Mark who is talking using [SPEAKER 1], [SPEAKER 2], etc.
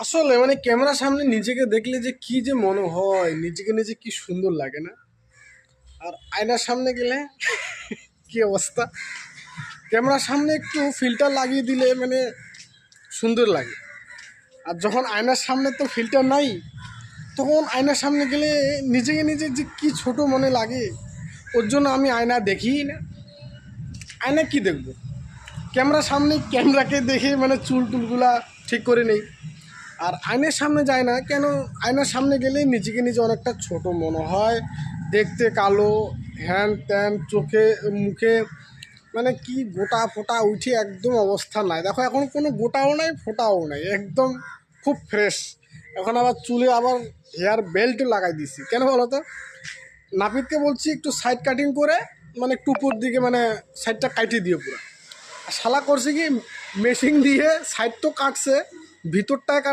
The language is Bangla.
[SPEAKER 1] আসলে মানে ক্যামেরার সামনে নিজেকে দেখলে যে কি যে মনে হয়, নিজেকে নিজে কি সুন্দর লাগে না? আর আয়নার সামনে গেলে কি অবস্থা। ক্যামেরার সামনে একটু ফিল্টার লাগিয়ে দিলে মানে সুন্দর লাগে, আর যখন আয়নার সামনে তো ফিল্টার নাই, তখন আয়নার সামনে গেলে নিজেকে নিজে যে কি ছোট মনে লাগে। ওর জন্য আমি আয়না দেখিই না। আয়না কি দেখবো, ক্যামেরার সামনে ক্যামেরাকে দেখে মানে চুল টুলগুলা ঠিক করে নেই। আর আয়নার সামনে যায় না কেন, আয়নার সামনে গেলে নিজেকে নিজে অনেকটা ছোট মনে হয়, দেখতে কালো, হ্যান ত্যান, চোখে মুখে মানে কি গোটা ফোটা উঠে একদম অবস্থা নাই। দেখো এখন কোনো গোটাও নাই ফোটাও নাই, একদম খুব ফ্রেশ। এখন আবার চুলে আবার হেয়ার বেল্ট লাগাই দিছি, কেন বলো তো? নাপিতকে বলছি একটু সাইড কাটিং করে মানে একটু উপর দিকে মানে সাইডটা কাটিয়ে দিয়ে পুরো। আর শালা করছে কি, মেশিন দিয়ে সাইড তো কাটছে, ভিতরটায়